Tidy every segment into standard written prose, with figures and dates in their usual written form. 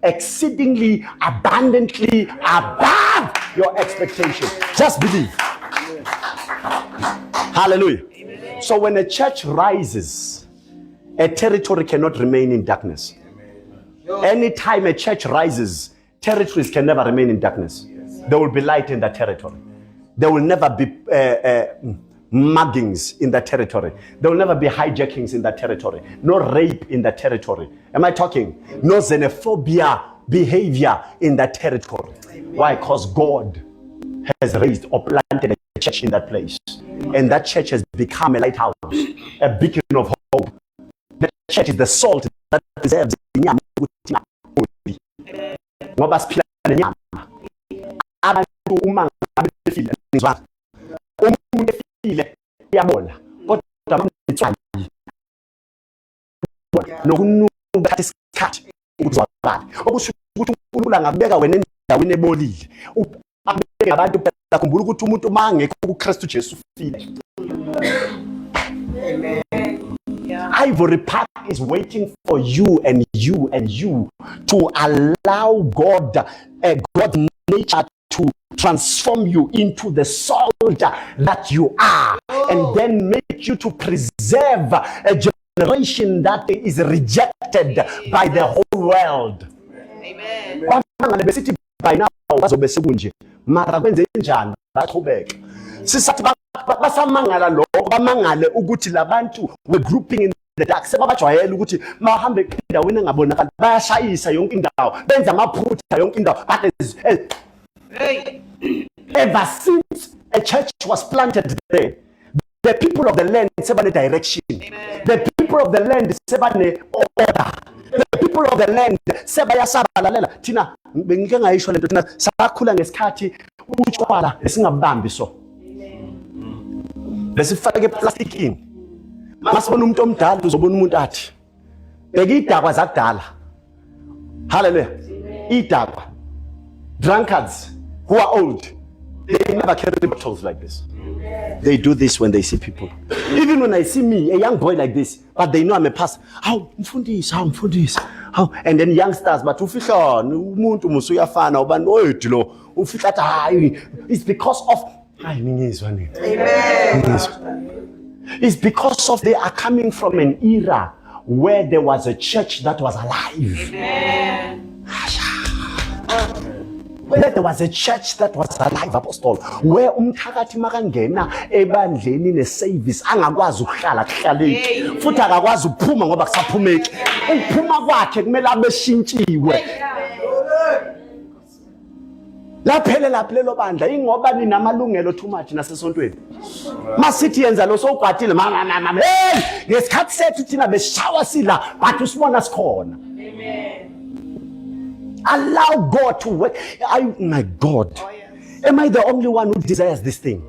exceedingly abundantly above your expectation. Just believe. Hallelujah. So when a church rises, a territory cannot remain in darkness. Anytime a church rises, territories can never remain in darkness. There will be light in that territory. There will never be muggings in that territory. There will never be hijackings in that territory. No rape in that territory. Am I talking? No xenophobia behavior in that territory. Why? Because God has raised or planted a church in that place. And that church has become a lighthouse, a beacon of hope. The church is the salt that preserves inyama. Ngoba siphila nenyama. Abantu uma ngabe befile ngizwa. Umuntu efile uyabola. Kodwa amanditswayi. Nokunuka isikhathi ukuzwakala. Okusho ukuthi uNkulunkulu angabeka wena endaweni ebolile. Abeke abantu bakhumbula ukuthi umuntu mangekho kuKristu Jesu ufile. Amen. Ivory Park is waiting for you and you and you to allow God's nature to transform you into the salt that you are, and then make you to preserve a generation that is rejected by the whole world. Amen. By now, mara kwenze njani baqhubeka sisathi basamangala lo bamangale ukuthi labantu we grouping in the dark sebabajwayela ukuthi mahambe endaweni engabonakala bayashayisa yonke indawo benza amaphutha yonke indawo ever since a church was planted there, the people of the land sebane direction. Amen. The people of the land sebane order. The people of the land sebayasabalalela thina bengike ngayisho lento thina sakhula ngesikhathi utshwala esingabambi so lesifake plasticini masibona umuntu omdala uzobona umuntu athi beka idakwa zakudala. Hallelujah. Idakwa drunkards who are old, they never carry bottles like this. They do this when they see people. Even when I see me, a young boy like this, but they know I'm a pastor. How mfundisi. How? And then youngsters, but ufihla umuntu musuyafana ubani oyedwa lo ufihla hayi. It's because of Amen. It's because of they are coming from an era where there was a church that was alive. Amen. Where there was a church that was alive, apostle, where umthakathi makangena ebandleni ne-service angakwazi ukuhlala kuhlaleki futhi akakwazi ukuphuma ngoba kusaphumeki. Ukuphuma kwakhe kumele abeshintshiwe. Laphelela phela bandla ingoba ninamalungelo too much nasesontweni. Masithi yenza lo sowukwatile mama ngesikhathi sethu thina beshawa sila but usibona sikhona. Amen. Allow God to work. My God. Am I the only one who desires this thing?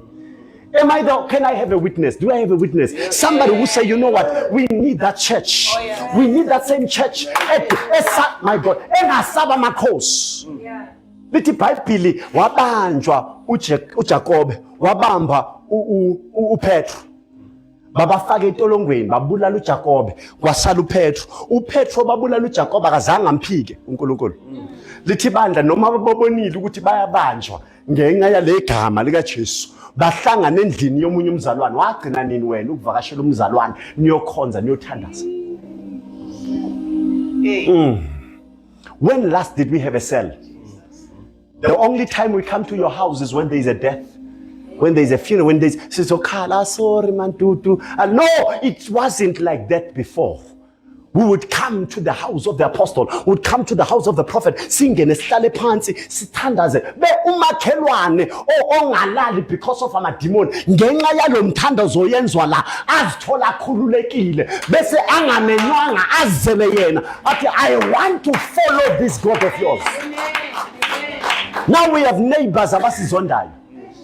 Can I have a witness? Do I have a witness? Somebody who say, you know what? We need that church. We need that same church. My God. Engasaba makhosi. Lithi iBhayibheli wabanjwa uJakobe, wabamba uPetro. Babafaka entolongweni babulala uJakobe kwasala uPetro. UPetro babulala uJakobe akazange amphike uNkulunkulu. Lithi bandla noma babonile ukuthi bayabanjwa ngenxa yale gama lika Jesu. Bahlangana endlini yomunye umzalwane. Wagcina nini wena ukuvakashela umzalwane niyokhonza niyothandaza? When last did we have a cell? The only time we come to your house is when there is a death. When there's a funeral, when there's sorry man, no, it wasn't like that before. We would come to the house of the apostle, would come to the house of the prophet, singing esihlale phansi sithandaze be umakhelwane ongalali because of amademon ngenxa yalo mthandazo oyenzwa la azithola akhululekile bese angamenywanga azele yena athi I want to follow this God of yours. Now we have neighbors abasizondayo.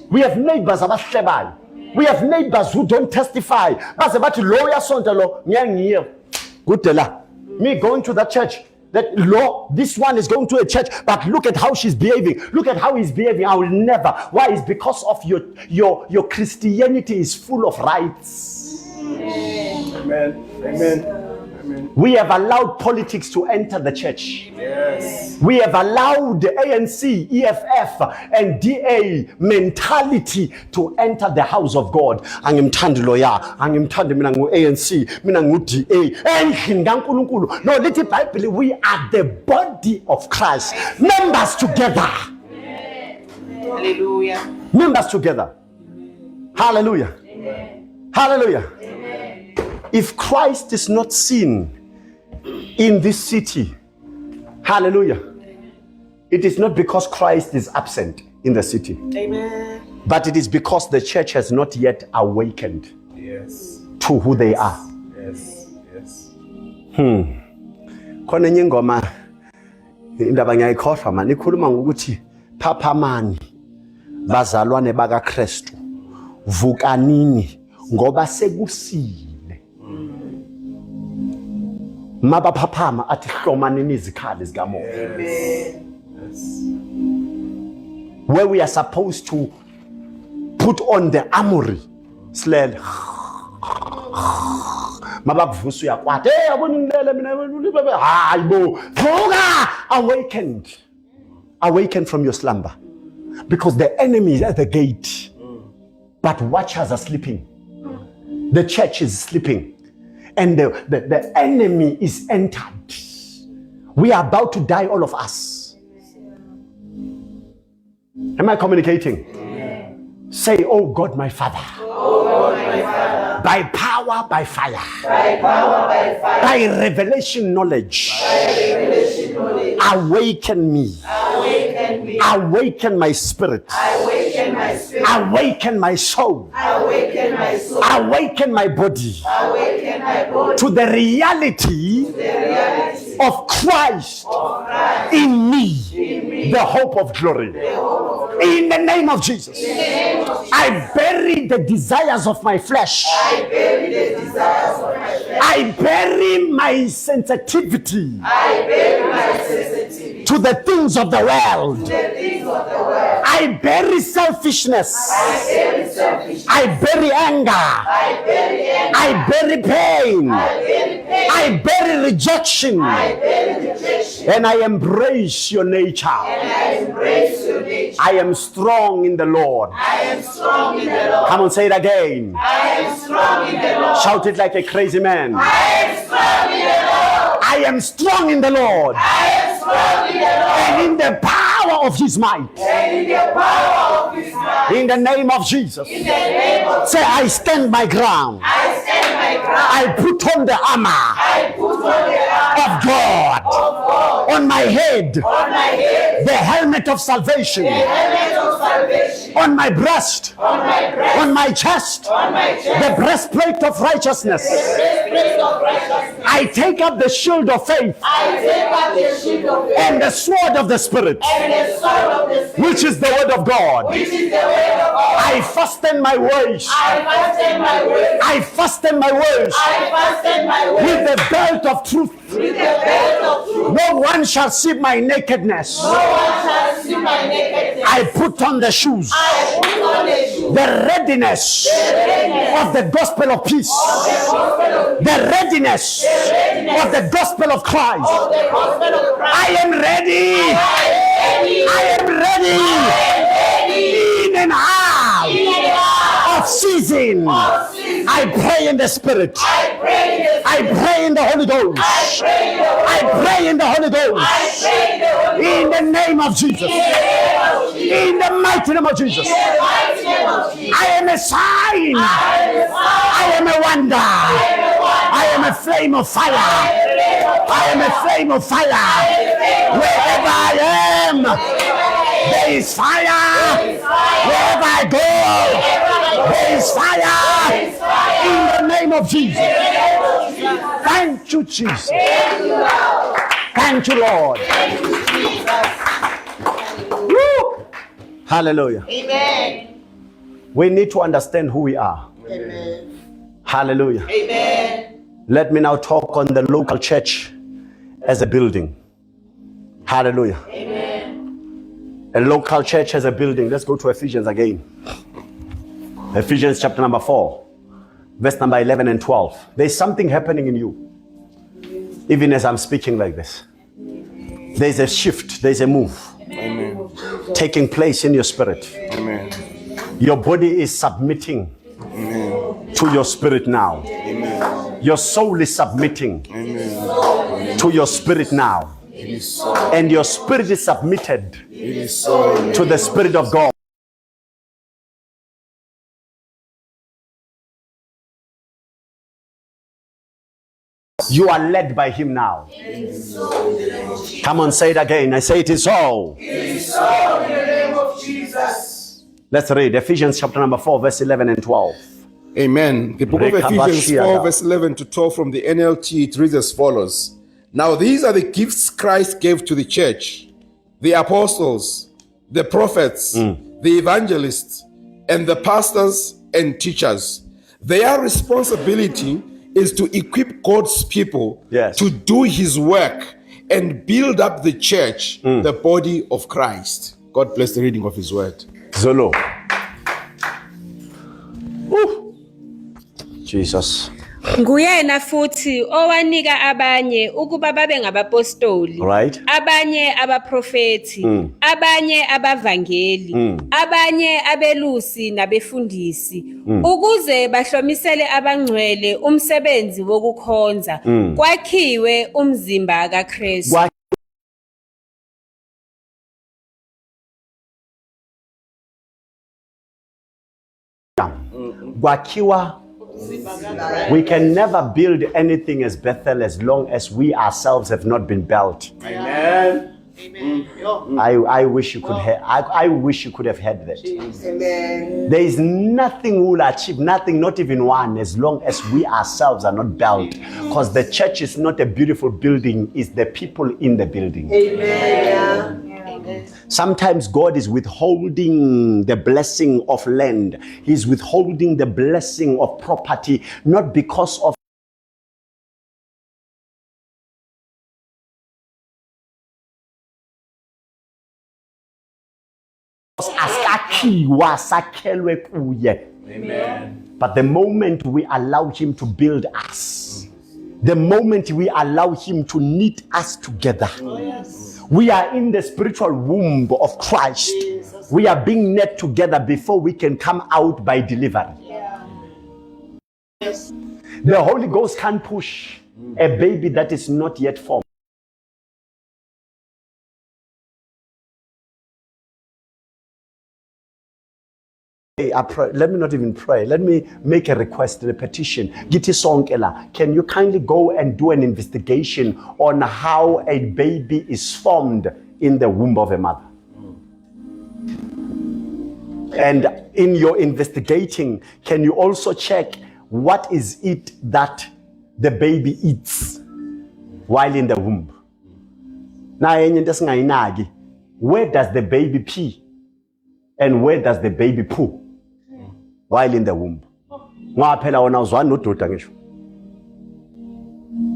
We have neighbors abahlebayo. We have neighbors who don't testify. Base bathi lo uyasonta lo ngiyangiyo. Good la. Me going to that church. That law, this one is going to a church, but look at how she's behaving. Look at how he's behaving. I will never. Why? It's because of your Christianity is full of rights. Amen. Amen. Amen. We have allowed politics to enter the church. Yes. We have allowed the ANC, EFF, and DA mentality to enter the house of God. Angimthandi lawyer, angimthandi mina ngu-ANC, mina ngu-DA. No, little Bible, we are the body of Christ. Members together. Hallelujah. Members together. Hallelujah. Amen. Hallelujah. Amen. If Christ is not seen in this city, hallelujah, it is not because Christ is absent in the city. Amen. But it is because the church has not yet awakened to who they are. Yes. Yes. Khona enye ingoma indaba ngiyayikhohlwa manje ikhuluma ngokuthi phaphamani bazalwane baka Kristu vukanini ngoba sekusile. Mabaphaphama athi hlomanini izikhali zikamoya. Where we are supposed to put on the armory. Slel. Mabakuvusa uyakwatha. Hey yabona ngilele mina hayibo. Vuka! Awaken from your slumber. Because the enemy is at the gate. But watchers are sleeping. The church is sleeping. And the enemy is entered. We are about to die, all of us. Am I communicating? Yeah. Say, oh God, my Father. Oh God, my Father. By power, by fire. By power, by fire. By revelation knowledge. Awaken me. Awaken me. Awaken my spirit. Awaken my spirit. Awaken my soul. Awaken my soul. Awaken my body. Awaken my body. To the reality of Christ in me, the hope of glory. In the name of Jesus, I bury the desires of my flesh. I bury my sensitivity to the things of the world. I bury selfishness. I bury anger. I bury pain. I bury rejection. And I embrace your nature. I am strong in the Lord. Come on, say it again. Shout it like a crazy man. I am strong in the Lord. And in the power of his might. In the name of Jesus. Say, I stand my ground. I put on the armor of God. On my head, the helmet of salvation. On my breast, on my chest, the breastplate of righteousness. I take up the shield of faith and the sword of the Spirit, which is the word of God. I fasten my ways. I fasten my ways with the belt of truth. No one shall see my nakedness. I put on the shoes, the readiness of the gospel of peace, the readiness of the gospel of Christ. I am ready. I am ready. In and out of season. I pray in the Spirit. I pray in the Holy Ghost. I pray in the Holy Ghost. In the name of Jesus. In the mighty name of Jesus. I am a sign. I am a wonder. I am a flame of fire. I am a flame of fire. Wherever I am, there is fire. Wherever I go, there is fire. In the name of Jesus. Thank you, Jesus. Thank you, Lord. Woo. Hallelujah. Amen. We need to understand who we are. Amen. Hallelujah. Amen. Let me now talk on the local church as a building. Hallelujah. Amen. A local church as a building. Let's go to Ephesians again. Ephesians chapter number 4, verse number 11 and 12. There's something happening in you. Even as I'm speaking like this, there's a shift, there's a move Amen. taking place in your spirit. Amen. Your body is submitting to your spirit now. Amen. Your soul is submitting Amen. to your spirit now. It is so. And your spirit is submitted It is so. to the Spirit of God. You are led by Him now. Come on, say it again. I say it is so. It is so in the name of Jesus. Let's read Ephesians chapter number 4, verse 11 and 12. Amen. The book of Ephesians 4, verse 11 to 12 from the NLT, it reads as follows. Now these are the gifts Christ gave to the church, the apostles, the prophets, the evangelists, and the pastors and teachers. Their responsibility is to equip God's people to do His work and build up the church, the body of Christ. God bless the reading of His word. Zolo. Jesus. Nguyena futhi owanika abanye ukuba babe ngabapostoli, Right. abanye abaprofeti, abanye abavangeli, abanye abelusi nabefundisi, ukuze bahlomisele abangcwele umsebenzi wokukhonza, kwakhiwe umzimba kaKristu. Kwakhiwa. We can never build anything as Bethel as long as we ourselves have not been built. Amen. Amen. I wish you could have. I wish you could have had that. Amen. There is nothing we will achieve, nothing, not even one, as long as we ourselves are not built. Because the church is not a beautiful building; it's the people in the building. Amen. Sometimes God is withholding the blessing of land. He's withholding the blessing of property, not because of Amen. But the moment we allow Him to build us, the moment we allow Him to knit us together, we are in the spiritual womb of Christ. We are being knit together before we can come out by delivery. The Holy Ghost can't push a baby that is not yet formed. I pray. Let me not even pray. Let me make a request, a petition. Githi sonke la, can you kindly go and do an investigation on how a baby is formed in the womb of a mother? And in your investigating, can you also check what is it that the baby eats while in the womb? Now, where does the baby pee? And where does the baby poo while in the womb?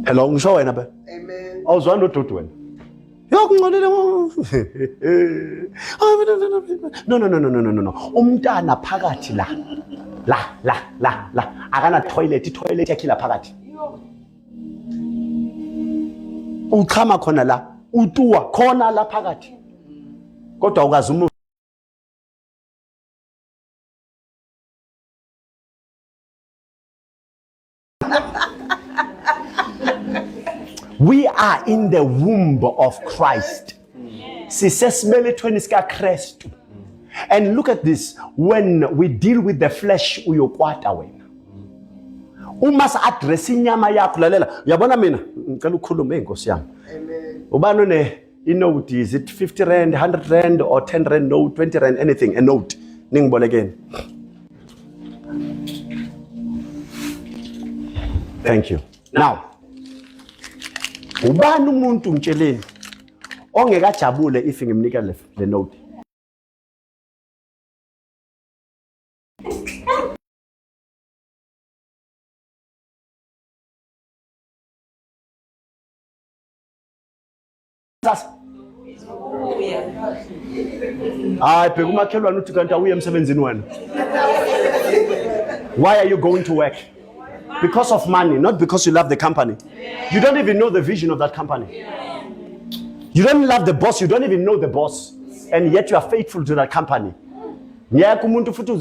Hello, ngisho wena ba? Amen. Awuzwa nodudu wena? No. Umntana phakathi la. Akana toilet yakhe la phakathi. Uchama khona la, utuwa khona la phakathi. Kodwa ukazi we are in the womb of Christ. And look at this. When we deal with the flesh, uyokwata wena. Uma sa address inyama yakho lalela. Uyabona mina ngicela ukukhuluma enkosi yami. Amen. Ubani ne note, is it 50 rand, 100 rand or 10 rand note, 20 rand, anything, a note. Ningibolekeni. Thank you. Now, ubani umuntu ngitsheleni ongekajabule if ngimnika le note? Hayi bheka umakhelwane uthi kanti awuye emsebenzini wena. Why are you going to work? Because of money, not because you love the company. You don't even know the vision of that company. You don't love the boss, you don't even know the boss. And yet you are faithful to that company. Ngiyakho umuntu futhi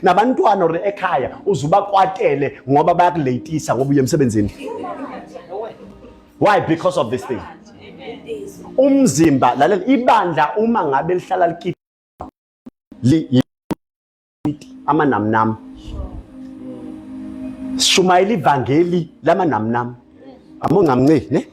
nabantwana or ekhaya uzubakwatele ngoba bayakulatisa ngoba uye emsebenzini. Why? Because of this thing. Umzimba lalela ibandla uma ngabe lihlala likiti amanamnam. Shumayela ivangeli lamanamnam. Amongamncane, ne?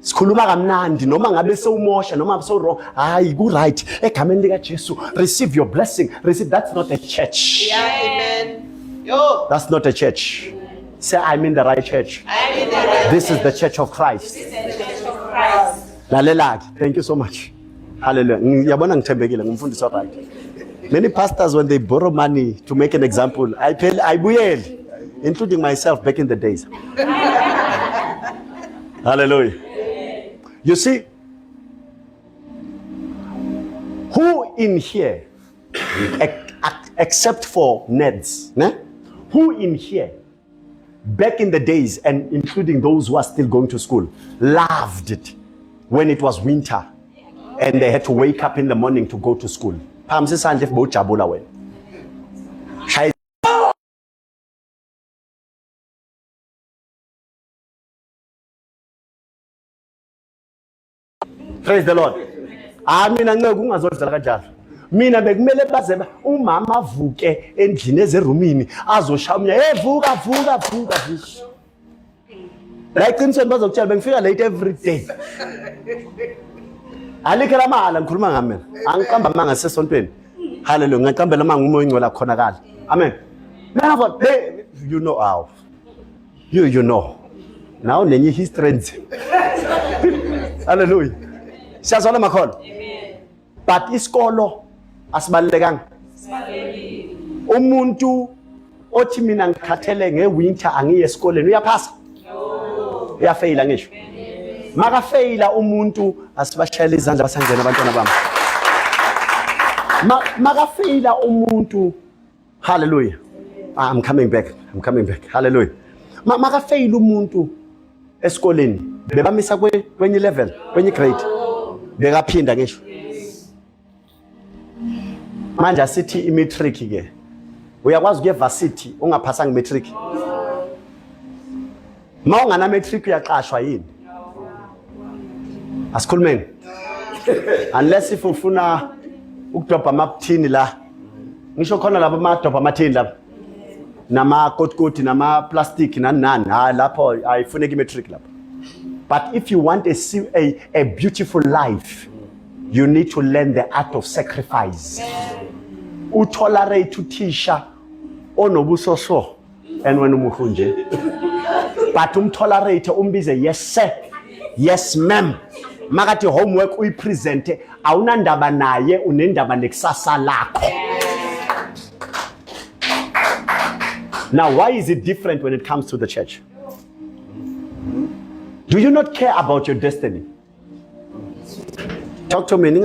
Sikhuluma kamnandi noma ngabe sewumosha noma so wrong. Hayi ku right. Egameni lika Jesu, receive your blessing. Receive. That's not a church. Yeah, amen. Yo. That's not a church. Say I'm in the right church. I'm in the right This is the church of Christ. This is the church of Christ. Lalela, thank you so much. Hallelujah. Ngiyabona ngithembekile ngumfundisi right. Many pastors when they borrow money to make an example, I buyele, including myself back in the days. Hallelujah. You see, who in here, except for Neds, né? Who in here, back in the days, and including those who are still going to school, loved it when it was winter and they had to wake up in the morning to go to school? Praise the Lord. Mina nceke ungazodlala kanjalo. Mina bekumele baze umama avuke endlini ezerumini azoshaya umnye, "Hey vuka vuka vuka vuka." La iqinisweni bazokutshela bengifika late every day. Alikhe lamala ngikhuluma ngami mina. Angiqamba amanga sesontweni. Hallelujah. Ngaqambela amanga umoya ingcwele khonakala. Amen. Now you know how. You know. Now nenye history nzima. Hallelujah. Siyazwana makholo. But isikolo asibalekanga. Umuntu othi mina ngikhathele ngewinter angiye esikoleni uyaphasa? Uyafaila ngisho. Makafaila umuntu asibashayela izandla basangena abantwana bami. Makafaila umuntu, hallelujah. I'm coming back. Hallelujah. Makafaila umuntu esikoleni bebamisa kwenye level, kwenye grade. Bekaphinda ngisho. Manje asithi imatric ke. Uyakwazi ukuye varsity ungaphasanga imatric. Mawungana matric uyaqashwa yini? Asikhulumeni. Unless if ufuna ukudobha amathini la. Ngisho khona laba amadobha amathini la. Nama kotkoti nama plastic nani. Ha lapho ayifuneki imatric lapho. But if you want a beautiful life, you need to learn the art of sacrifice. Utolerate uthisha onobusoso and when umuhunje. But tolerate umbize yes sir, yes ma'am. Makati homework uyipresente awunandaba naye unendaba nekusasa lakho. Now why is it different when it comes to the church? Do you not care about your destiny? Talk to me. You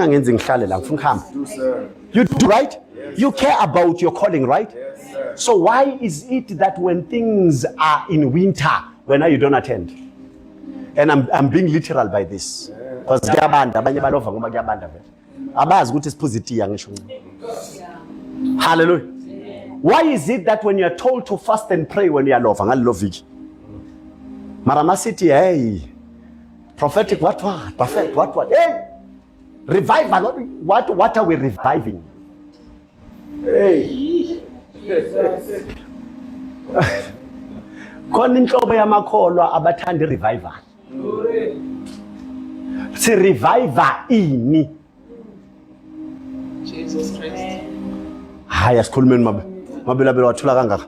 do, right? Yes, you care about your calling, right? Yes, sir. So why is it that when things are in winter, when you don't attend? And I'm being literal by this. Because hallelujah. Why is it that when you are told to fast and pray when you are loving? Marama City, hey, prophetic what? Prophet what? Hey, revival. What are we reviving? Hey, khona inhlobo yamakholwa abathanda revival. Si revival ini. Jesus Christ. Hayi asikhulumeni mabelabela wathula kangaka.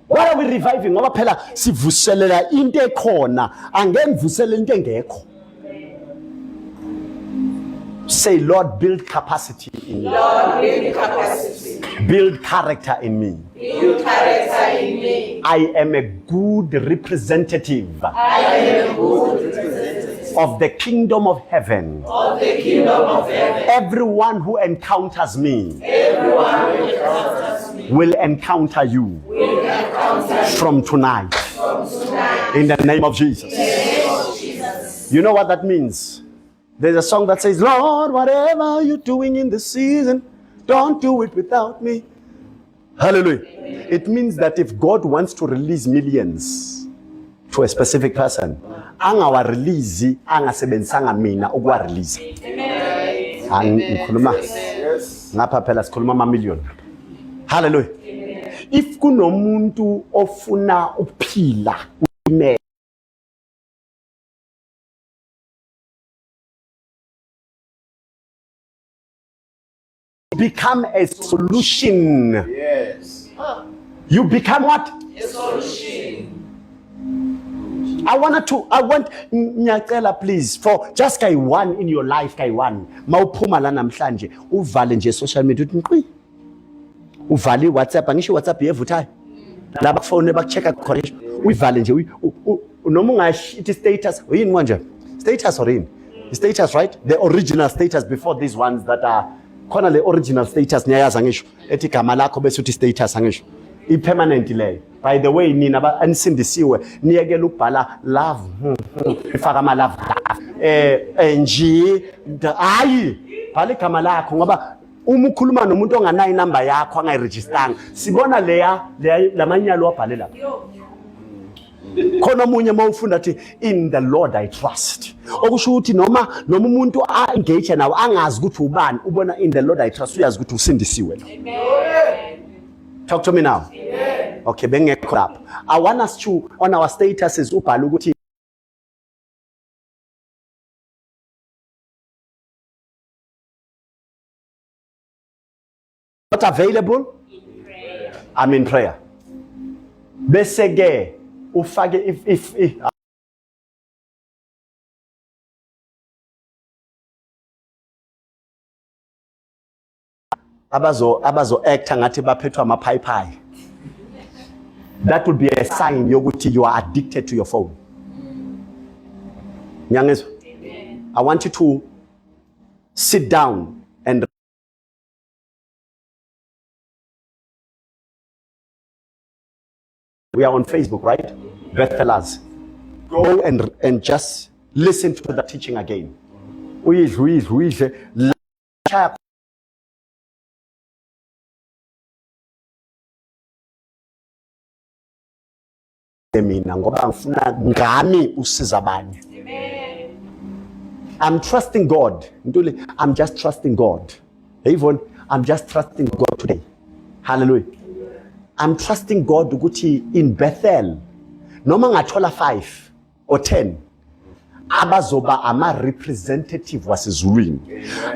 Why are we reviving? Ngoba phela sivuselela into ekhona, angeke ngivusele into engekho. Say, Lord, build capacity in me. Lord, build capacity. Build character in me. Build character in me. I am a good representative. I am a good representative of the kingdom of heaven. of the kingdom of heaven. Everyone who encounters me Everyone who encounters me will encounter you. will encounter from tonight. In the name of Jesus. You know what that means? There's a song that says, Lord, whatever you're doing in this season, don't do it without me. Hallelujah. It means that if God wants to release millions to a specific person, angawa release angasebenzisanga mina ukwa release. Ngikhuluma ngapha phela sikhuluma ama million. Hallelujah. If kunomuntu ofuna ukuphila become a solution. Yes. You become what? A solution. I want Nyacela, please, for just kai one in your life, kai one. Mawuphuma la namhlanje, uvale nje social media uthi nkqi. Uvale WhatsApp, angisho WhatsApp yevuthayo. La bakufone bakuchecka correction. Uyivale nje noma ungashithi status, uyini manje? Status or yini? Status, right? The original status before these ones that are khona le original status niyayaza ngisho ethi igama lakho bese uthi status angisho i-permanent leyo. By the way, nina anisindisiwe niyekela ukubhala love ifaka ama love nje hayi bhala igama lakho ngoba uma ukhuluma nomuntu onganayo inamba yakho angayirejistanga sibona leya lamanyalo wabhale lapha khona omunye mawufunda athi in the Lord I trust okusho ukuthi noma umuntu engage nawe angazi ukuthi ubani ubona in the Lord I trust uyazi ukuthi usindisiwe lo. Talk to me now. Amen. Okay, bengekho lapha. I want us to on our statuses ubhala ukuthi not available in prayer. I'm in prayer. Bese ke ufake if abazo actor ngathi baphethwa amaphayiphayi. That would be a sign yokuthi you are addicted to your phone. Nyangezwa? I want you to sit down and we are on Facebook, right? Bethfellas. Go and just listen to the teaching again. I'm trusting God. I'm just trusting God. Even I'm just trusting God today. Hallelujah. I'm trusting God ukuthi in Bethel noma ngathola 5 or 10 abazoba ama representative wasezulwini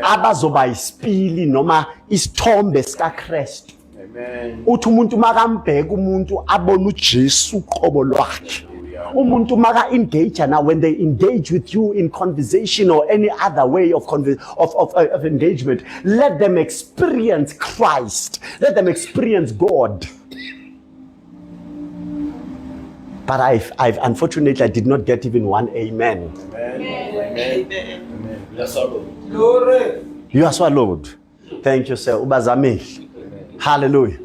abazoba isipili noma isithombe sika Christ. Amen. Uthi umuntu makambheka umuntu abona uJesu qobo lwakhe. Umuntu maka engage now when they engage with you in conversation or any other way of engagement, let them experience Christ. Let them experience God. But I've unfortunately I did not get even one amen. Amen. Amen. Amen. Bless our Lord. Glory. You are so Lord. Thank you, sir. Ubazamil. Hallelujah.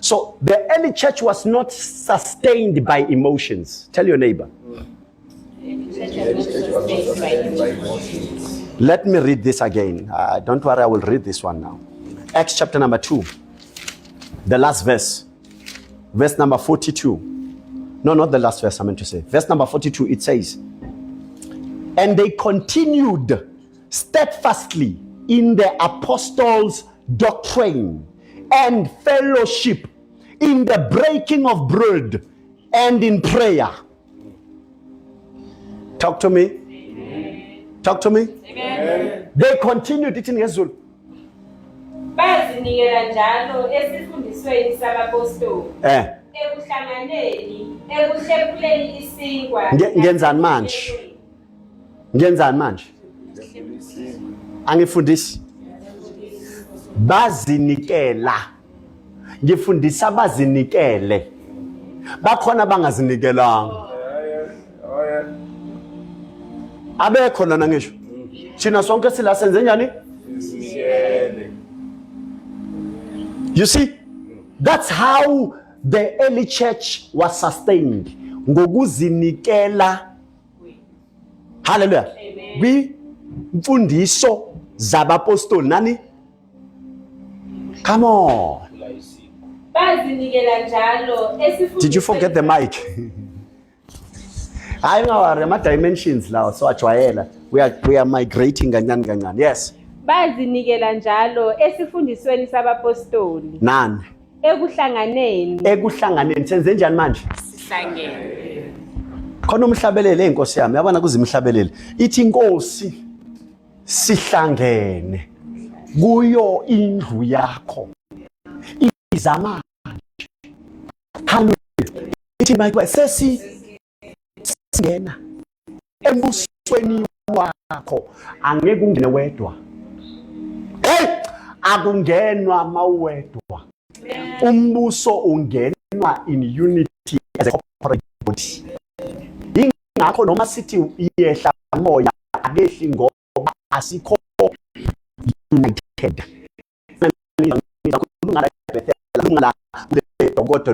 So the early church was not sustained by emotions. Tell your neighbor. Let me read this again. Don't worry, I will read this one now. Acts chapter number 2. The last verse. Verse number 42. No, not the last verse I meant to say. Verse number 42, it says, and they continued steadfastly in the apostles' doctrine and fellowship, in the breaking of bread and in prayer. Talk to me. Amen. Talk to me. Amen. They continued it in Yezul. Bazinikela njalo esifundisweni sabapostoli. Ekuhlanganeni, ekuhlephuleni isinkwa. Ngenzani manje? Ngenzani manje? Angifundisi. Bazinikela. Ngifundisa bazinikele. Bakhona bangazinikelanga. Abekho lana ngisho. Thina sonke sila senze njani? You see, that's how The early church was sustained ngokuzinikela, hallelujah, kwimfundiso zabapostoli. Nani? Come on. Bazinikela njalo Did you forget the mic? I know my dimensions now, so ajwayela. We are migrating kancane. Yes. Bazinikela njalo esifundisweni sabapostoli. Nani? Ekuhlanganeni senze njani manje? Sihlangene. Khona umhlabelele inkosi yami, yabona kuzimhlabelele. Ithi inkosi sihlangene kuyo indlu yakho. Izamanje. Hallelujah. Ithi manje sesingena embusweni wakho, angeke ungene wedwa. Hey, akungenwa mawedwa. Umbuso ungenwa in unity as a corporate body. Ingakho noma sithi iyehla moya akehli ngoba asikho united.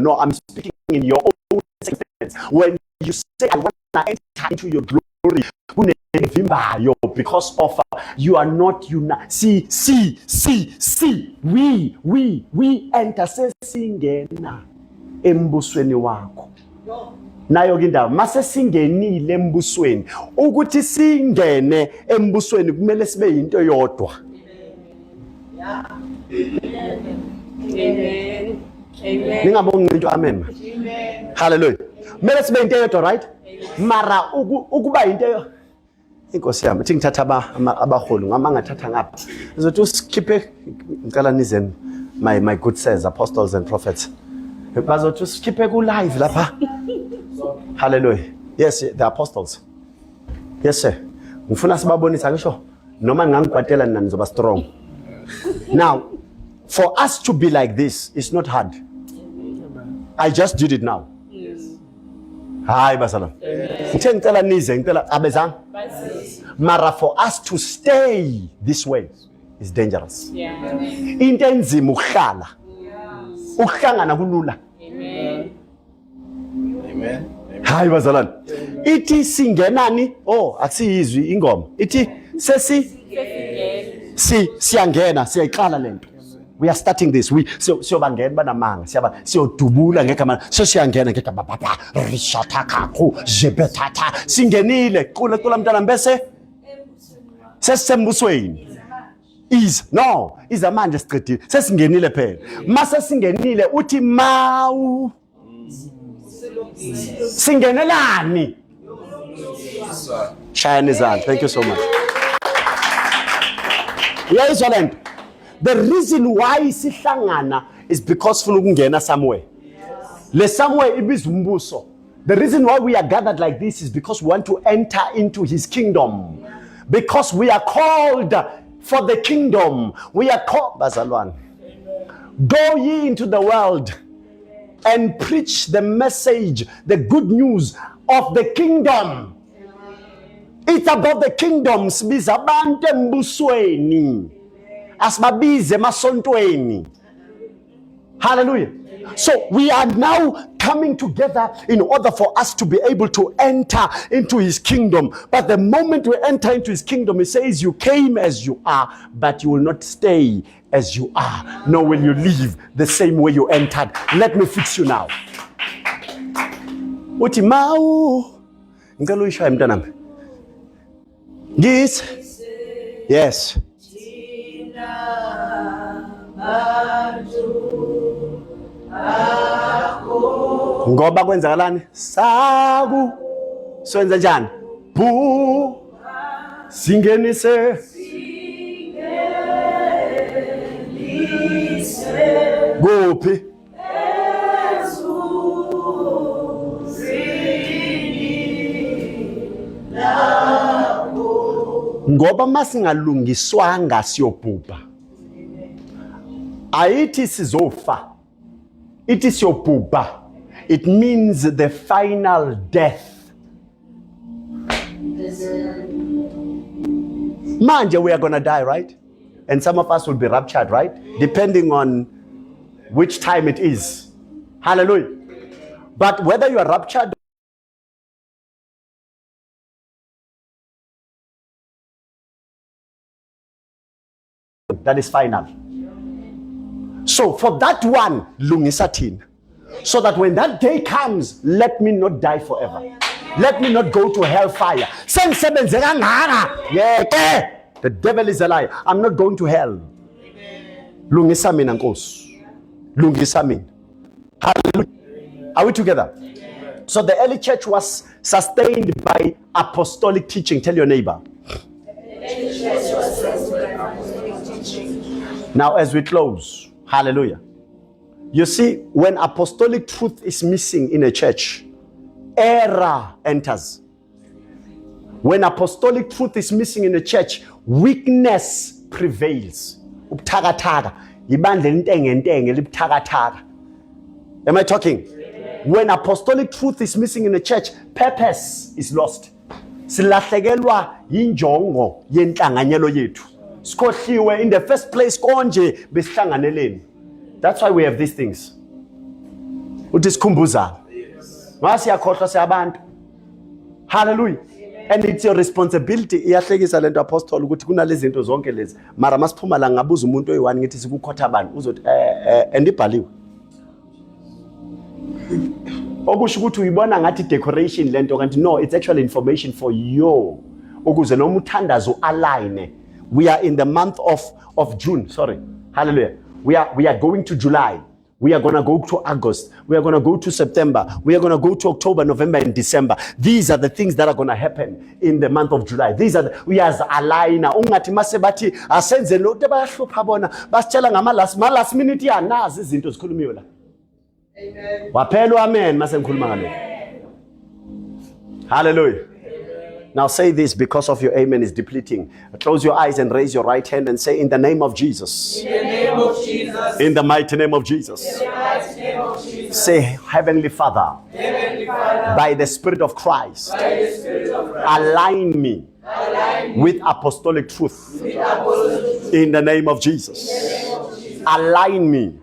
No, I'm speaking in your own sense. When you say I want to enter into your glory, because of you are not united. See, we enter sesingena embusweni wakho. Nayo kindawo mase singenile embusweni, ukuthi singene embusweni kumele sibe into yodwa. Amen. Ningabonga into amen. Hallelujah. Kumele sibe into yodwa, right? Mara ukuba into inkosi yami ithi ngithatha abaholi ngamangathatha ngapha. Uzothi usikhiphe ngicela nizeni my good says apostles and prophets. Bazothi usikhiphe ku live lapha. Hallelujah. Yes, the apostles. Yes sir. Ngifuna sibabonisa ngisho noma ngangibhatela nani zoba strong. Now, for us to be like this, it's not hard. I just did it now. Hi, Basalam. Ngicela nize, ngicela abezang. Mara for us to stay this way is dangerous. Into enzima ukuhlala. Ukuhlangana kulula. Amen. Hi, Basalam. Ithi singenani? Oh, akusiyizwi ingoma. Ithi siyangena, siyayiqala lento. We are starting this. Siyobangena banamanga, siyodubula ngegama, siyangena ngegama baba, rishatakakho, jebetata. Singenile, kula mntana mbese sesembusweni. Izamanje siqedile. Sesingenile phela. Mase singenile uthi mawu singenelani? Shine his hand. Thank you so much. Yeah, Isolent. The reason why sihlangana is because funa ukungena somewhere. Le somewhere ibizwa umbuso. The reason why we are gathered like this is because we want to enter into his kingdom. Because we are called for the kingdom. We are called, Bazalwan. Go ye into the world and preach the message, the good news of the kingdom. It's about the kingdom. Sibiza abantu embusweni. Asmabize masontweni. Hallelujah. So we are now coming together in order for us to be able to enter into his kingdom. But the moment we enter into his kingdom, he says you came as you are, but you will not stay as you are, nor will you leave the same way you entered. Let me fix you now. Uthi mawu ngicela uyishaye mntanami. Yes. Ngoba kwenzakalani? Saku swenza njani? Bu singenise kuphi? Ngoba masingalungiswanga siyobhubha. Ayithi sizofa. It is your bubba. It means the final death. Manje, we are going to die, right? And some of us will be raptured, right? Depending on which time it is. Hallelujah. But whether you are raptured, that is final. So for that one, lungisa thina. So that when that day comes, let me not die forever. Let me not go to hellfire. The devil is a liar. I'm not going to hell. Lungisa mina Nkosi. Lungisa mina. Hallelujah. Are we together? So the early church was sustained by apostolic teaching. Tell your neighbor. Now as we close, hallelujah. You see, when apostolic truth is missing in a church, error enters. When apostolic truth is missing in a church, weakness prevails. Ubuthakathaka, ibandla elintengentenge libuthakathaka. Am I talking? When apostolic truth is missing in a church, purpose is lost. Silahlekelwa yinjongo yenhlanganyelo yethu. Sikhohliwe in the first place konje besihlanganeleni. That's why we have these things. Uthi sikhumbuza. Ngasiyakhohlwa siyabantu. Hallelujah. And it's your responsibility. Iyahlekisa lento apostle ukuthi kunalezi zinto zonke lezi. Mara masiphuma la ngabuza umuntu oyi1 ngithi sikukhotha abantu uzothi andibhaliwe. Okusho ukuthi uyibona ngathi decoration lento kanti no, it's actually information for you. Ukuze noma uthandazo align. We are in the month of June, sorry. Hallelujah. We are going to July. We are going to go to August. We are going to go to September. We are going to go to October, November, and December. These are the things that are going to happen in the month of July. These are we as aligner. Ungathi masebati asenze lo tebahlupha bona basitshela ngama last minute ya nazi izinto zikhulumiwe la. Amen. Waphela amen mase ngikhuluma ngalo. Hallelujah. Now say this because of your amen is depleting. Close your eyes and raise your right hand and say in the name of Jesus. In the name of Jesus. In the mighty name of Jesus. In the mighty name of Jesus. Say Heavenly Father. Heavenly Father. By the Spirit of Christ. By the Spirit of Christ. Align me. With apostolic truth. With apostolic truth. In the name of Jesus. In the name of Jesus. Align me.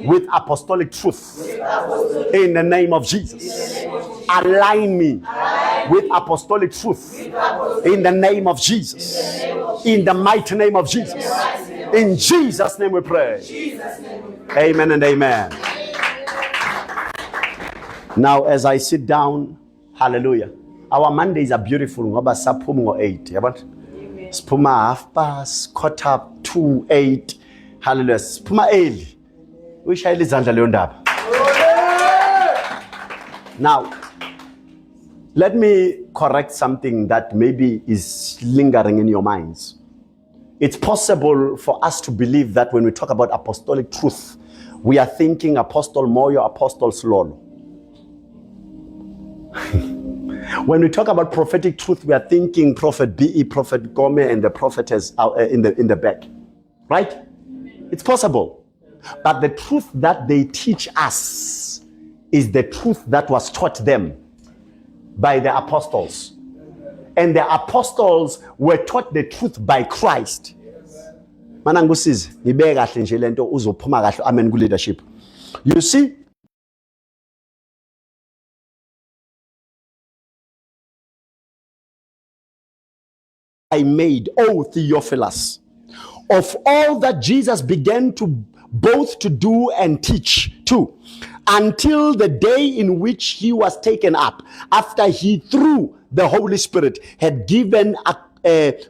With apostolic truth. In the name of Jesus. Align me with apostolic truth in the name of Jesus. In the mighty name of Jesus. In Jesus' name we pray. Amen and amen. Now as I sit down, hallelujah. Our Mondays are beautiful. Ngoba saphuma ngo8, yabona? Siphuma 1:30, 2:45, 8. Hallelujah. Siphuma early. Uyishayela izandla leyo ndaba. Now, let me correct something that maybe is lingering in your minds. It's possible for us to believe that when we talk about apostolic truth, we are thinking Apostle Moyo, Apostle Slolo. When we talk about prophetic truth, we are thinking Prophet B.E., Prophet Gome, and the prophetess in the back. Right? It's possible. But the truth that they teach us is the truth that was taught them by the apostles. And the apostles were taught the truth by Christ. Mana ngusize ngibeke kahle nje lento uzophuma kahle amen ku leadership. You see, I made, O Theophilus, of all that Jesus began to both to do and teach too, until the day in which he was taken up, after he through the Holy Spirit had given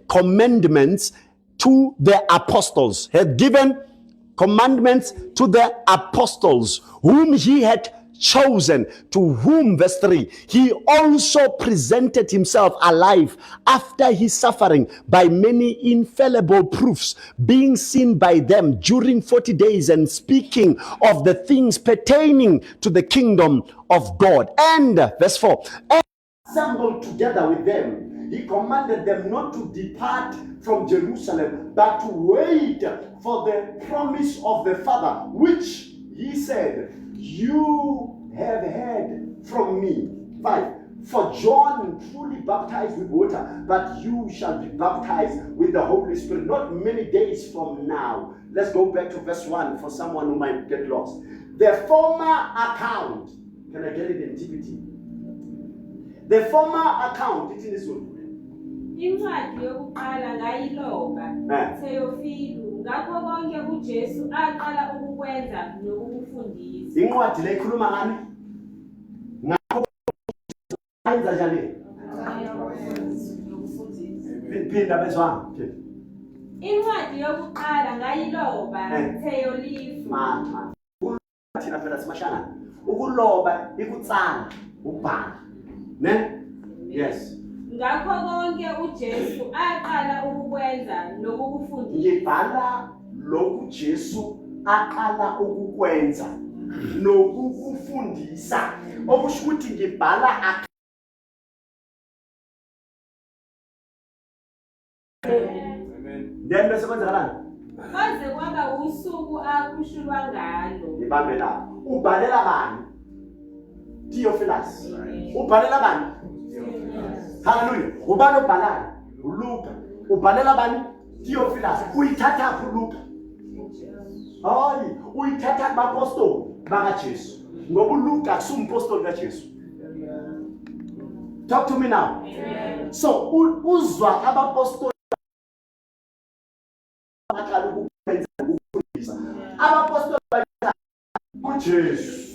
commandments to the apostles, whom he had chosen, to whom, verse 3, he also presented himself alive after his suffering by many infallible proofs, being seen by them during 40 days and speaking of the things pertaining to the kingdom of God. And verse 4, and assembled together with them, he commanded them not to depart from Jerusalem, but to wait for the promise of the Father, which he said, you have heard from me. 5. For John truly baptized with water, but you shall be baptized with the Holy Spirit not many days from now. Let's go back to verse 1 for someone who might get lost. The former account. Can I get it in TPT? The former account. It is what? Incwadi yokuqala ngayiloba Theophilo ngakho konke uJesu aqala ukukwenza nokukufundisa. Incwadi le ikhuluma ngani? Ngakho kwenza njani? Phinda bezwanga. Incwadi yokuqala ngayiloba Theophilo. Mama. Thina phela simashangana. Ukuloba ikutsala, ubhala. Ne? Yes. Ngakho konke uJesu aqala ukukwenza nokukufundisa. Ngibhala lokhu Jesu aqala ukukwenza nokukufundisa. Okusho ukuthi ngibhala Amen. Then bese kwenzakalani? Kwaze kwaba usuku akhushulwa ngalo. Ibambe lapha. Ubhalela bani? Theophilus. Ubhalela bani? Hallelujah. Ubani obhalayo? uLuka. Ubhalela bani? Theophilus. Uyithatha phi uLuka? Hayi, uyithatha kubapostoli bakaJesu. Ngoba uLuka akusumpostoli kaJesu. Talk to me now. Amen. So uzwa abapostoli aqala ukwenza ukufundisa. Abapostoli bathi uJesu.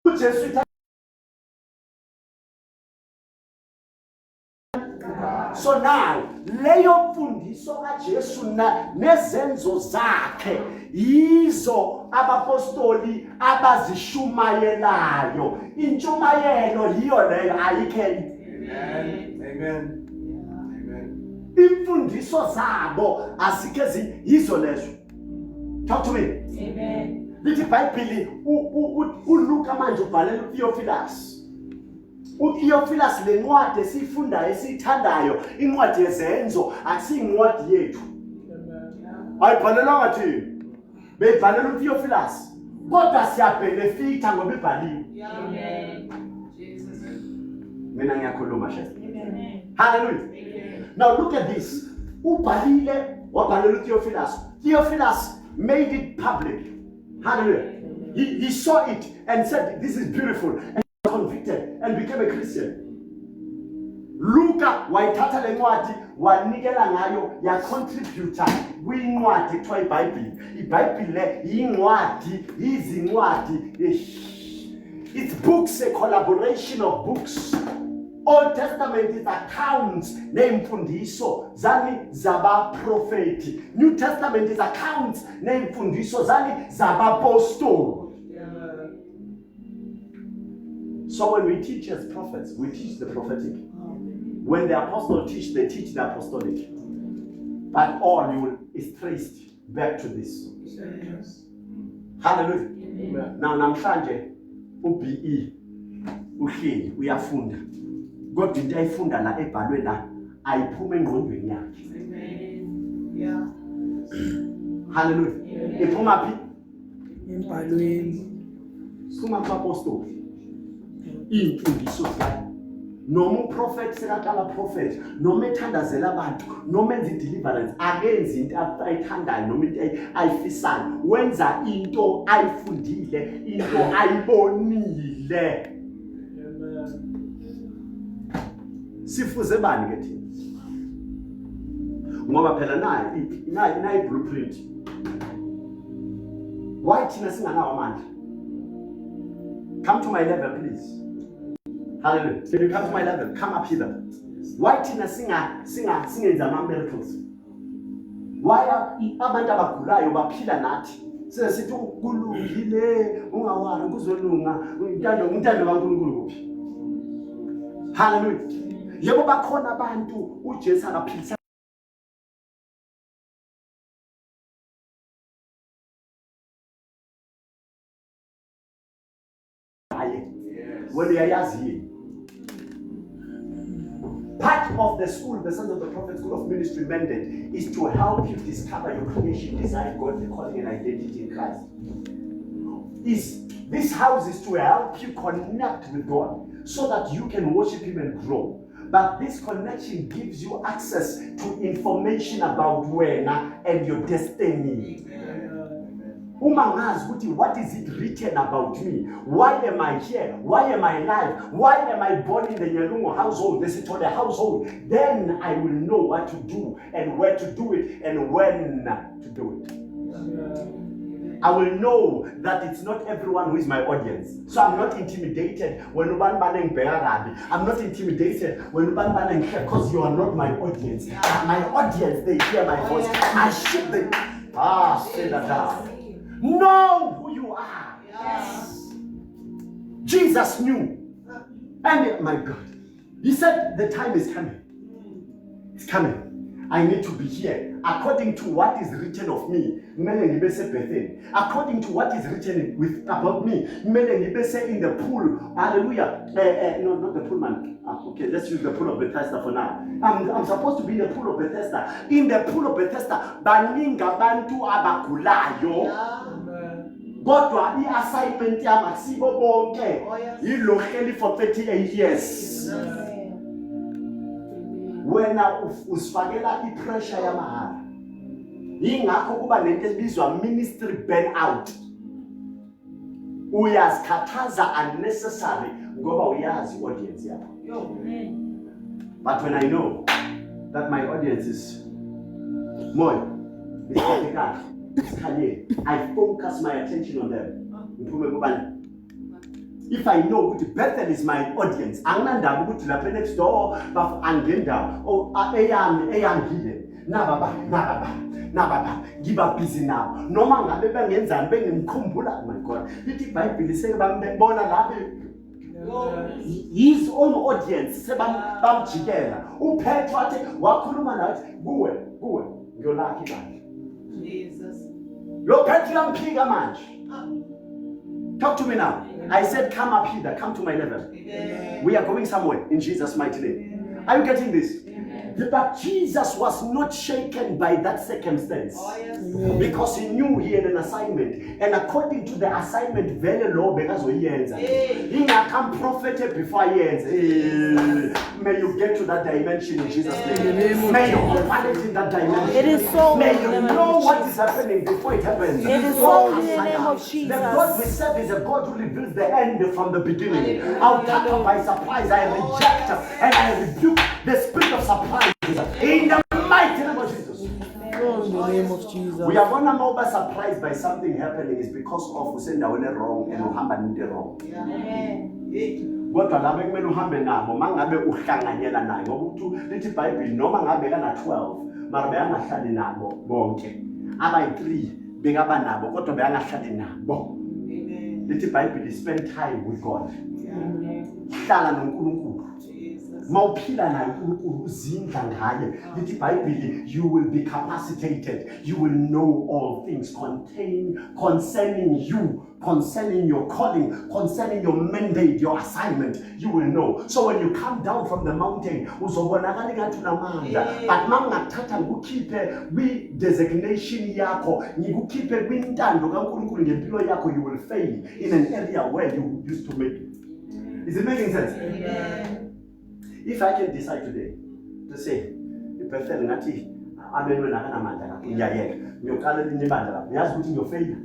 uJesu So now, leyo mfundiso kaJesu nezenzo zakhe yizo abapostoli abazishumayelayo. Intshumayelo yiyo leyo ayikeni. Amen. Amen. Amen. Imfundiso zabo asikezi yizo lezo. Talk to me. Amen. Lithi iBhayibheli uLuka manje ubhalela uTheophilus. uTheophilus le ncwadi esifundayo esithandayo incwadi yezenzo akusiyincwadi yethu. Ayibhalelanga thina. Beyibhalela uTheophilus. Kodwa siyabenefita ngoba ibhaliwe. Amen. Mina ngiyakhuluma shefa. Amen. Hallelujah. Now look at this. Ubhalile wabhalela uTheophilus. Theophilus made it public. Hallelujah. He saw it and said this is beautiful. And convicted and became a Christian. Luka wayithatha le ncwadi wanikela ngayo ya contributor kwincwadi ekuthiwa iBhayibheli. iBhayibheli le yincwadi izincwadi. It's books, a collaboration of books. Old Testament is accounts neimfundiso zani zabaprofeti. New Testament is accounts neimfundiso zani zabapostoli. So when we teach as prophets, we teach the prophetic. When the apostles teach, they teach the apostolic. But all is traced back to this. Hallelujah. Amen. Now namhlanje uBE uhleli uyafunda. Kodwa into ayifunda la ebhalwe la ayiphuma engqondweni yakhe. Amen. Yeah. Hallelujah. Iphuma phi? Embhalweni. Iphuma kubapostoli. Imfundiso zakhe. Noma uprofeti sekaqala prophet, noma ethandazela abantu, noma enza deliverance, akenzi into ayithandayo noma into ayifisayo. Wenza into ayifundile, into ayibonile. Sifuze bani ke thina? Ngoba phela nayi blueprint. Why thina singanawo amandla? Come to my level please. Hallelujah. If you come to my level, come up here. Why thina singenza ama-miracles? Why abantu abagulayo baphila nathi? Sithi kulungile, ungawari kuzolunga, umntando kaNkulunkulu kuphi? Hallelujah. Yebo bakhona abantu uJesu akaphilisa when you are part of the school, the Sons of the Prophet School of Ministry mandate is to help you discover your creation, desire, God, the calling and identity in Christ. This house is to help you connect with God so that you can worship Him and grow. But this connection gives you access to information about when and your destiny. Uma ngazi ukuthi what is it written about me? Why am I here? Why am I alive? Why am I born in the Nyalungu household, the Sithole household? Then I will know what to do and where to do it and when to do it. I will know that it's not everyone who is my audience. So I'm not intimidated when I'm not intimidated when because you are not my audience. My audience, they hear my voice. My sheep, they say that down. Know who you are. Yes. Jesus knew. And my God, he said the time is coming. It's coming. I need to be here. According to what is written of me, according to what is written about me, in the pool, hallelujah. No, not the pool, man. Okay, let's use the pool of Bethesda for now. I'm supposed to be in the pool of Bethesda. In the pool of Bethesda, baninga bantu abagulayo. Kodwa i-assignment yami akusibo bonke. Yiloheli for 38 years. Wena usifakela ipressure yamahhala. Yingakho kuba nento ebizwa ministry burnout. Uyazikhathaza unnecessary ngoba uyazi audience yakho. But when I know that my audience is moyo, I focus my attention on them. If I know that Bethel is my audience, anginandaba ukuthi lapha next door angenda or eyami hile nababa ngiba busy now noma ngabe bengenzani bengimkhumbula. My God, lithi iBhayibheli sekebambona lapha his own audience sebamjikela. uPetro wathi wakhuluma nathi kuwe ngiyolakhi bandla. Jesus. Lo Petro yamphika manje. Talk to me now. I said, come up here, come to my level. Amen. We are going somewhere in Jesus' mighty name. Are you getting this? But Jesus was not shaken by that circumstance. Oh, yes. Because he knew he had an assignment. And according to the assignment, very low because he come prophet before he ends. May you get to that dimension in Jesus' name. May you operate in that dimension. It is so. May you know what is happening before it happens. It is so in the name of Jesus. The God we serve is a God who reveals the end from the beginning. I'll take her by surprise. I reject and I rebuke the spirit of surprise in the mighty name of Jesus. In the name of Jesus. We are gonna know by surprised by something happening is because of we send our wrong and uhamba into wrong. Kodwa ngabe kumele uhambe nabo mangabe uhlanganyela naye ngoba ukuthi lithi iBhayibheli noma ngabe kana 12 mara beyangahlali nabo bonke abayi3 bekaba nabo kodwa beyangahlali nabo. Lithi iBhayibheli spend time with God. Hlala noNkulunkulu. Mawuphila naye uNkulunkulu uzindla ngaye. Lithi iBhayibheli you will be capacitated. You will know all things concerning you, concerning your calling, concerning your mandate, your assignment. You will know. So when you come down from the mountain, uzobonakala ngathi unamandla. But mangathatha ngikukhiphe kwi designation yakho, ngikukhiphe kwintando kaNkulunkulu ngempilo yakho, you will fail in an area where you used to make it. Is it making sense? Amen. If I can decide today to say, Bethel ngathi abenwe nakanamandla lapho ngiyayeka ngiyokala elinye ibandla lapho yazi ukuthi ngiyofaila.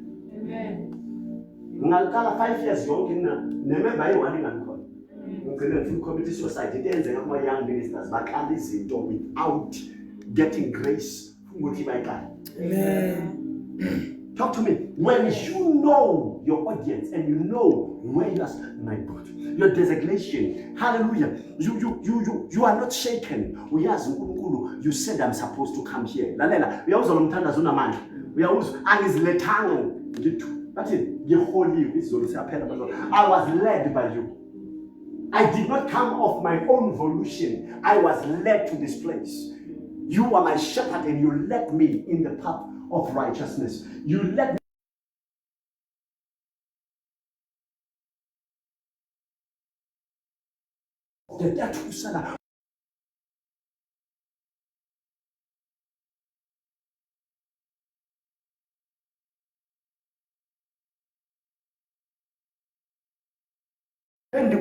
Ngaqala 5 years yonke nemember eyi-1 ingakhona. Ngigcine full committee society itenzeka kuma young ministers baqala izinto without getting grace ukuthi bayiqale. Amen. Talk to me. When you know your audience and you know where you are, my God, your designation, hallelujah, you are not shaken. You said I'm supposed to come here. Lalela, uyawuzwa lo mthandazo unamandla. Uyawuzwa angizilethanga ngithu. Bathi ngiholile izolo siyaphela bazolo. I was led by you. I did not come of my own volition. I was led to this place. You are my shepherd and you led me in the path of righteousness. You led me. And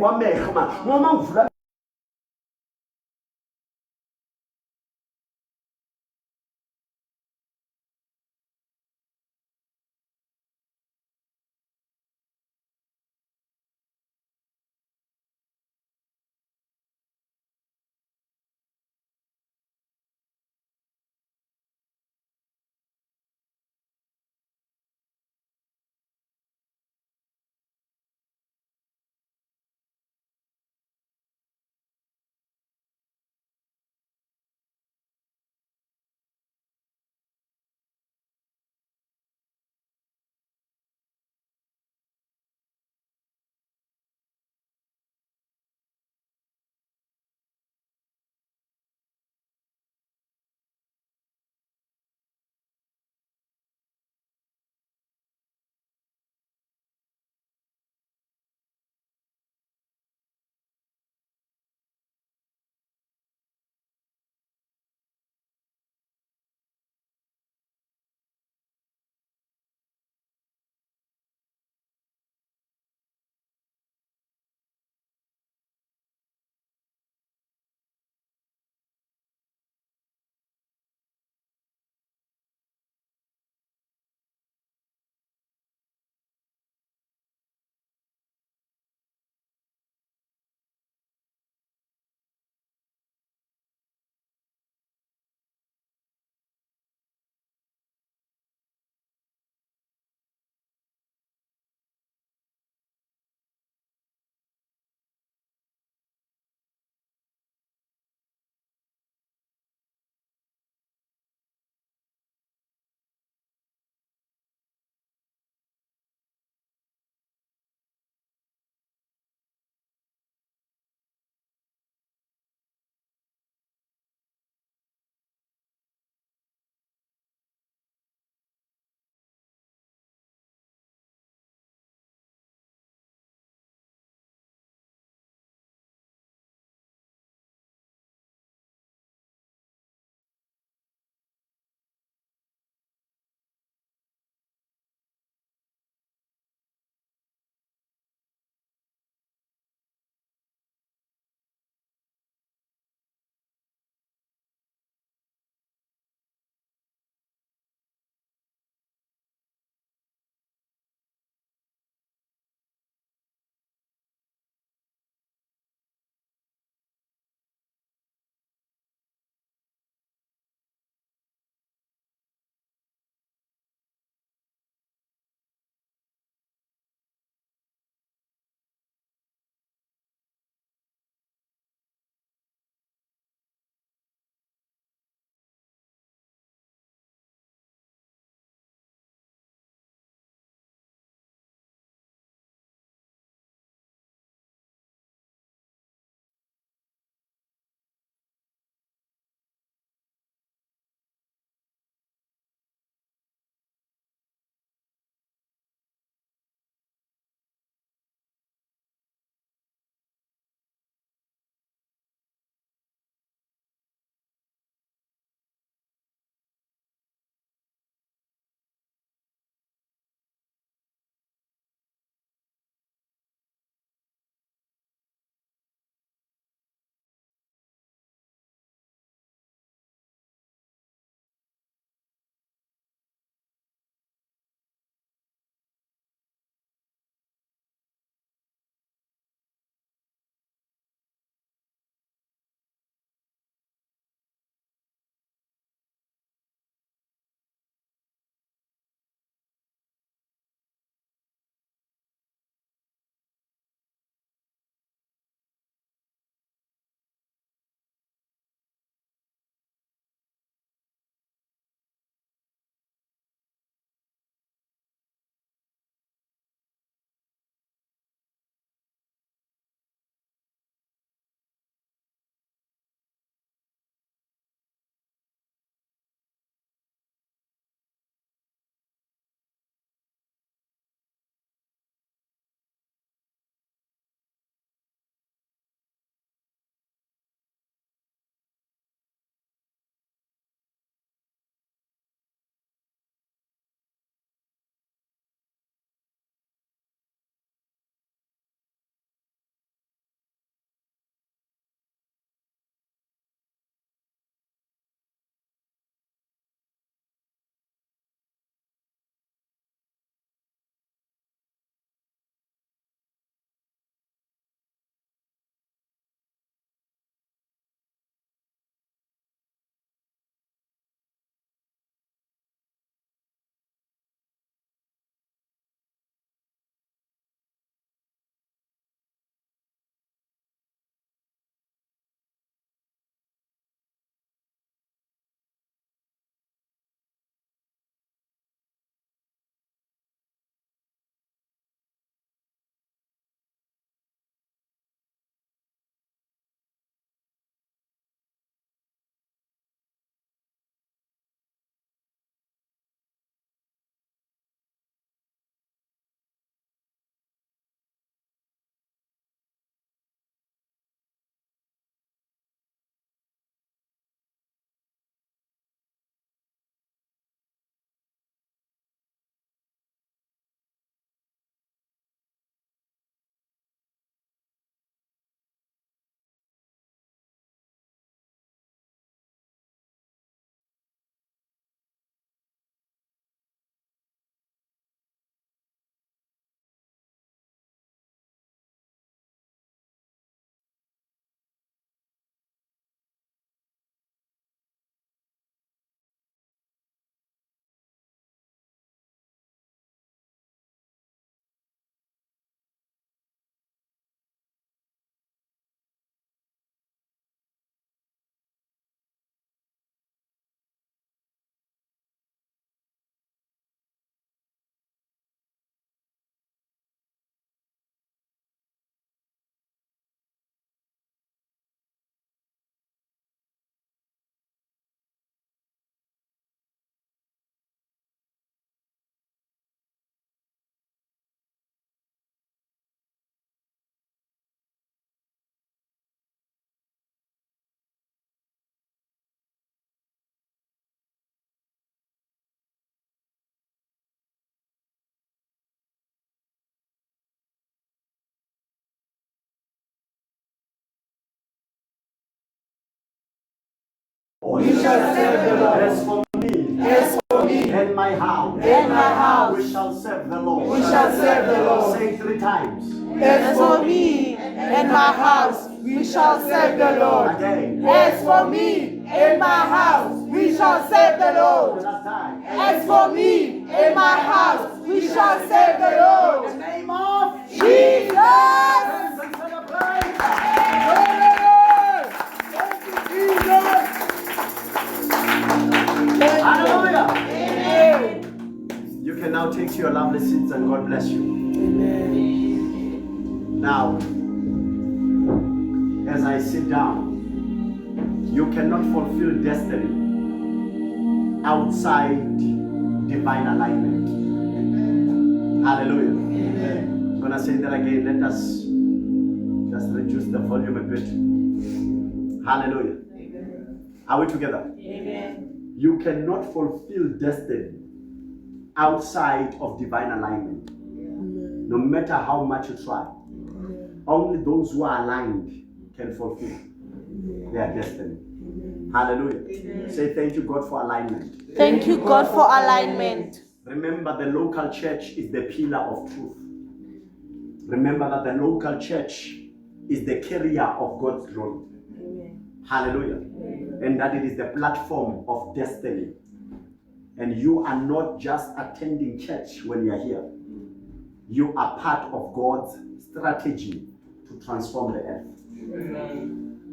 We shall serve the Lord. As for me, and my house, we shall serve the Lord. We shall serve the Lord. Say 3 times. As for me and my house, we shall serve the Lord. Again. As for me and my house, we shall serve the Lord. Last time. As for me and my house, we shall serve the Lord. In the name of Jesus. Dance and celebrate. Hallelujah. You can now take to your lovely seats and God bless you. Now, as I sit down, you cannot fulfill destiny outside divine alignment. Hallelujah. I'm going to say that again. Let us just reduce the volume a bit. Hallelujah. Are we together? Amen. You cannot fulfill destiny outside of divine alignment. No matter how much you try. Only those who are aligned can fulfill their destiny. Hallelujah. Say thank you, God, for alignment. Thank you, God, for alignment. Remember, the local church is the pillar of truth. Remember that the local church is the carrier of God's glory. Hallelujah. And that it is the platform of destiny. And you are not just attending church when you are here. You are part of God's strategy to transform the earth.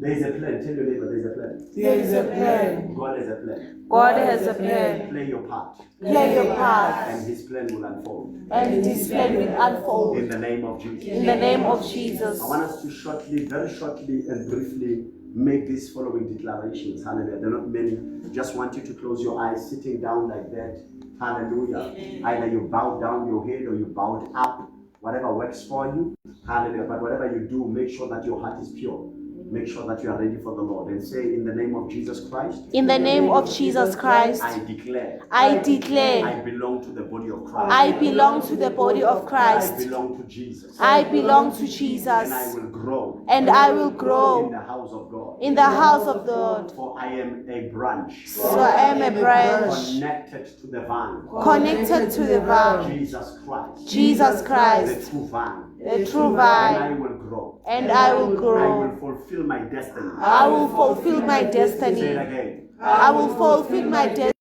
There is a plan. Tell your neighbor there is a plan. There is a plan. God has a plan. God has a plan. Play your part. Play your part. And His plan will unfold. And His plan will unfold. In the name of Jesus. In the name of Jesus. I want us to shortly, very shortly and briefly make these following declarations. Hallelujah. They're not many. Just want you to close your eyes, sitting down like that. Hallelujah. Either you bow down your head or you bow it up. Whatever works for you. Hallelujah. But whatever you do, make sure that your heart is pure. Make sure that you are ready for the Lord. And say, in the name of Jesus Christ. In the name of Jesus Christ. I declare. I declare. I belong to the body of Christ. I belong to the body of I Christ. belong to Jesus. I belong to And I Jesus. will grow. And I will In grow the house of God. in the house of God. For I am a branch. So I am a branch Connected to the vine. connected to the vine. Jesus Christ. Jesus The Christ, true vine. the true And I vine. will grow. And I will I grow. will fulfill my destiny. I will fulfill my Say it destiny. again. I will fulfill my destiny.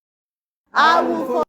I will fulfill